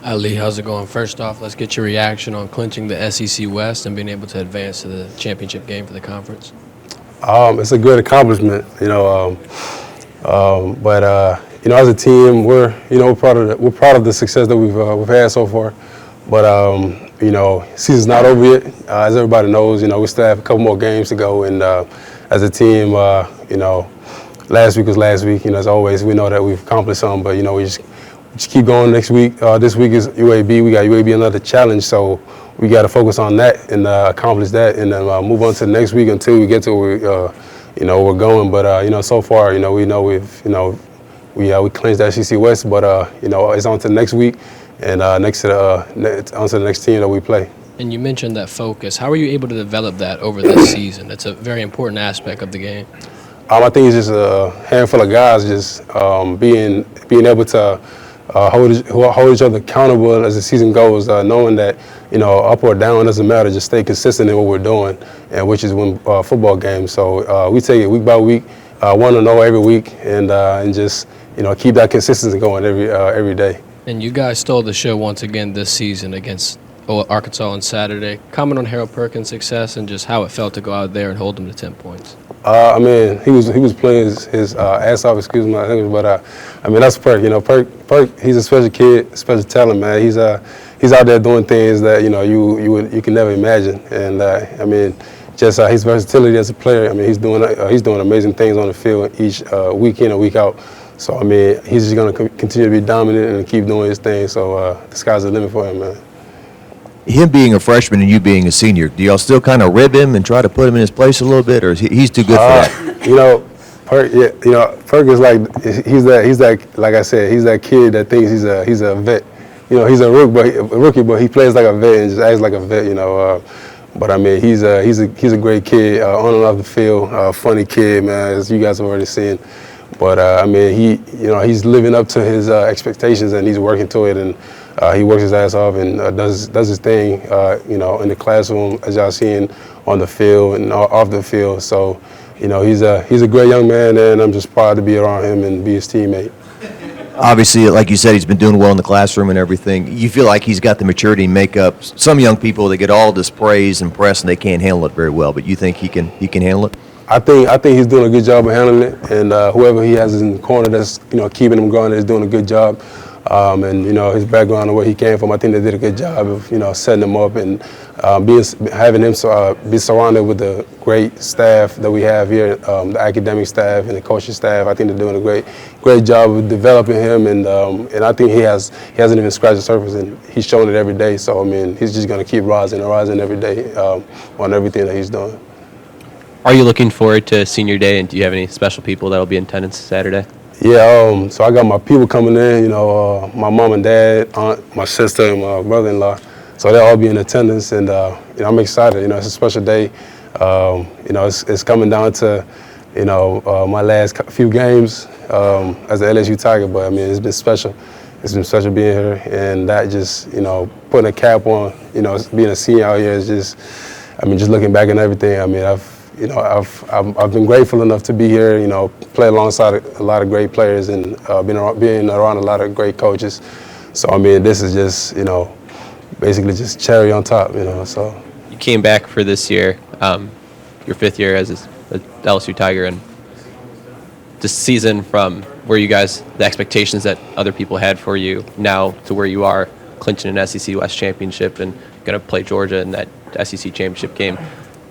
Ali, how's it going? First off, let's get your reaction on clinching the SEC West and being able to advance to the championship game for the conference. It's a good accomplishment, but as a team, we're proud of the success that we've had so far. But season's not over yet. As everybody knows, we still have a couple more games to go. And as a team, last week was last week. As always, we know that we've accomplished something, but we just keep going next week. This week is UAB. We got UAB another challenge, so we got to focus on that and accomplish that, and then move on to the next week until we get to where we're going. But so far, we know we clinched the SEC West, but it's on to the next week and on to the next team that we play. And you mentioned that focus. How were you able to develop that over this season? It's a very important aspect of the game. I think it's just a handful of guys just being able to hold each other accountable as the season goes, knowing that up or down doesn't matter. Just stay consistent in what we're doing, and which is win football games. So we take it week by week, 1-0 every week, and just keep that consistency going every day. And you guys stole the show once again this season against Arkansas on Saturday. Comment on Harold Perkins' success and just how it felt to go out there and hold them to 10 points. He was playing his ass off, excuse my language, but that's Perk. Perk, he's a special kid, special talent, man. He's out there doing things that you can never imagine, and just his versatility as a player. He's doing amazing things on the field each week in and week out. So he's just gonna continue to be dominant and keep doing his thing. So the sky's the limit for him, man. Him being a freshman and you being a senior, do y'all still kind of rib him and try to put him in his place a little bit, or is he's too good for that? Perk, Perk is he's that like I said, he's that kid that thinks he's a vet. He's a rookie, but he plays like a vet and just acts like a vet. But he's a great kid on and off the field, funny kid, man, as you guys have already seen. But he's living up to his expectations, and he's working to it, and he works his ass off and does his thing, in the classroom, as y'all seen, on the field and off the field. So, he's a great young man, and I'm just proud to be around him and be his teammate. Obviously, like you said, he's been doing well in the classroom and everything. You feel like he's got the maturity to make up. Some young people, they get all this praise and press, and they can't handle it very well. But you think he can handle it? I think he's doing a good job of handling it, and whoever he has in the corner that's keeping him going is doing a good job. And his background and where he came from, I think they did a good job of setting him up and having him be surrounded with the great staff that we have here, the academic staff and the coaching staff. I think they're doing a great job of developing him, and I think he hasn't even scratched the surface, and he's showing it every day. So he's just going to keep rising every day on everything that he's doing. Are you looking forward to senior day, and do you have any special people that will be in attendance Saturday? Yeah, so I got my people coming in, my mom and dad, aunt, my sister, and my brother-in-law. So they'll all be in attendance, and I'm excited. It's a special day. It's coming down to, my last few games as an LSU Tiger, but it's been special. It's been special being here, and that just, putting a cap on, being a senior out here is just, just looking back and everything. I've been grateful enough to be here, play alongside a lot of great players and being around a lot of great coaches. So, this is just, basically just cherry on top, so. You came back for this year, your fifth year as a LSU Tiger, and this season from where you guys, the expectations that other people had for you now to where you are, clinching an SEC West championship and going to play Georgia in that SEC championship game.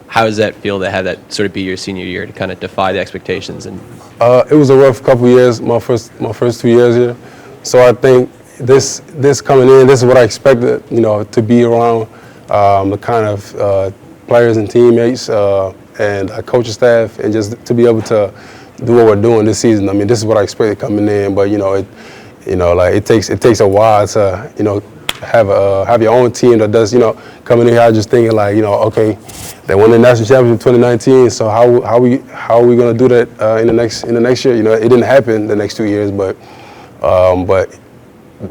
How does that feel to have that sort of be your senior year, to kind of defy the expectations? And it was a rough couple of years, my first 2 years here. So I think this coming in, this is what I expected, to be around the kind of players and teammates and coaching staff, and just to be able to do what we're doing this season. This is what I expected coming in, but it takes a while to have your own team that does coming in here just thinking okay, they won the national championship in 2019, so how are we going to do that in the next year? It didn't happen the next 2 years, but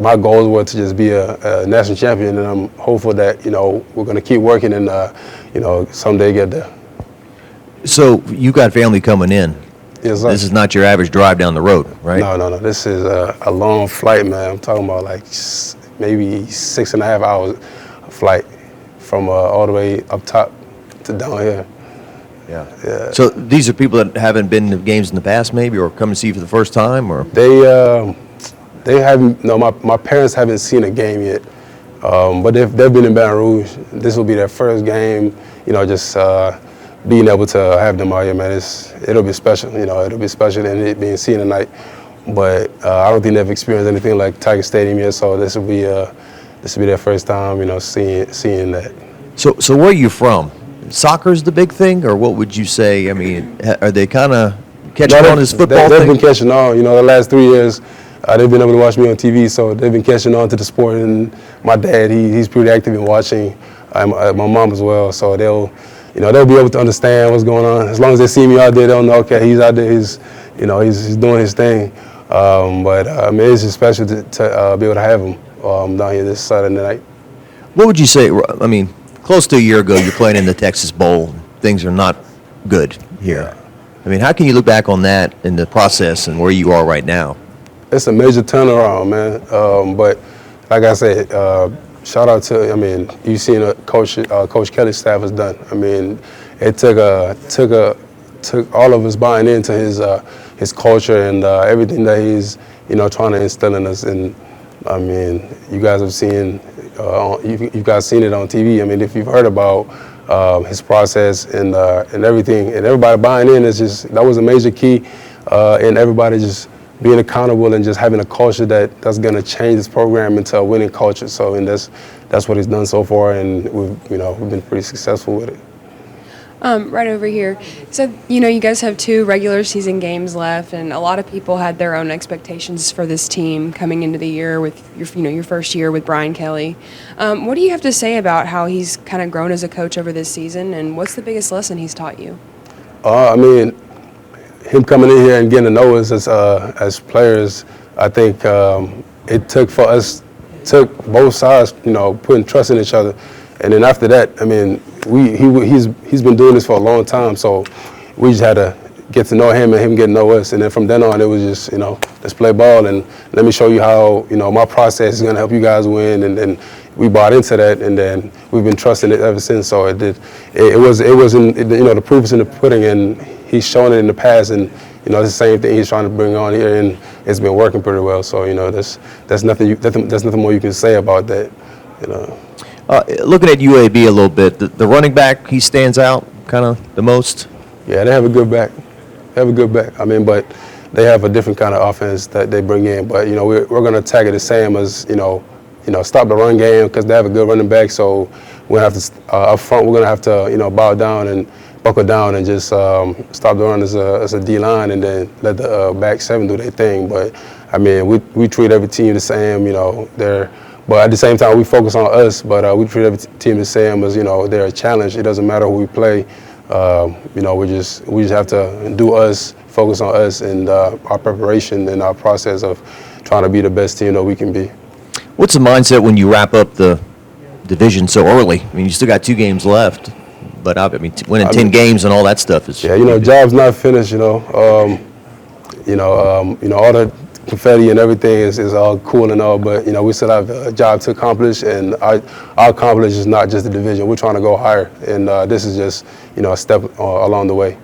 my goals were to just be a national champion, and I'm hopeful that we're going to keep working and someday get there. So you got family coming in. Yes, sir. This is not your average drive down the road, right? No. This is a long flight, man. I'm talking about maybe 6.5 hours flight from all the way up top to down here. Yeah. So these are people that haven't been to games in the past, maybe, or come to see you for the first time, or They haven't. No, my parents haven't seen a game yet, but they've been in Baton Rouge. This will be their first game. Just being able to have them out here, man, it'll be special. It'll be special and it being seen tonight. But I don't think they've experienced anything like Tiger Stadium yet, so this will be their first time, seeing that. So where are you from? Soccer's the big thing, or what would you say? I mean, are they kind of catching on this football they've thing? been catching on. The last 3 years, they've been able to watch me on TV, so they've been catching on to the sport. And my dad, he's pretty active in watching. My mom as well, so they'll be able to understand what's going on. As long as they see me out there, they'll know, okay, he's out there, he's doing his thing. I mean, it's just special to be able to have him down here this Saturday night. What would you say? I mean, close to a year ago, you're playing in the Texas Bowl. Things are not good here. I mean, how can you look back on that in the process and where you are right now? It's a major turnaround, man. But like I said, shout out to, you've seen what Coach Kelly's staff has done. I mean, it took all of us buying into his culture and everything that he's trying to instill in us. And I mean, you guys have seen you guys seen it on TV. I mean, if you've heard about his process and everything, and everybody buying in, that was a major key, and everybody just being accountable and just having a culture that's going to change this program into a winning culture. So, and that's what he's done so far, and we've been pretty successful with it. Right over here. So, you guys have 2 regular season games left, and a lot of people had their own expectations for this team coming into the year with your first year with Brian Kelly. What do you have to say about how he's kind of grown as a coach over this season, and what's the biggest lesson he's taught you? I mean, him coming in here and getting to know us as players, I think it took both sides, putting trust in each other. And then after that, I mean, he's been doing this for a long time, so we just had to get to know him and him getting to know us. And then from then on, it was just, let's play ball and let me show you how, my process is going to help you guys win. And then we bought into that, and then we've been trusting it ever since. So the proof is in the pudding, and he's shown it in the past, and it's the same thing he's trying to bring on here, and it's been working pretty well. So there's nothing more you can say about that. Looking at UAB a little bit, the running back, he stands out kind of the most. Yeah, they have a good back. I mean, but they have a different kind of offense that they bring in. But we're going to attack it the same as stop the run game, because they have a good running back. So we're going to have to up front. We're going to have to bow down and buckle down and just stop the run as a D line, and then let the back 7 do their thing. But I mean, we treat every team the same. But at the same time, we focus on us. But we treat every team the same as they're a challenge. It doesn't matter who we play. We just have to do us, focus on us, and our preparation and our process of trying to be the best team that we can be. What's the mindset when you wrap up the division so early? I mean, you still got 2 games left, but winning 10 games and all that stuff is. Yeah, job's not finished. All the confetti and everything is all cool and all, but we still have a job to accomplish, and our accomplish is not just the division. We're trying to go higher, and this is just a step along the way.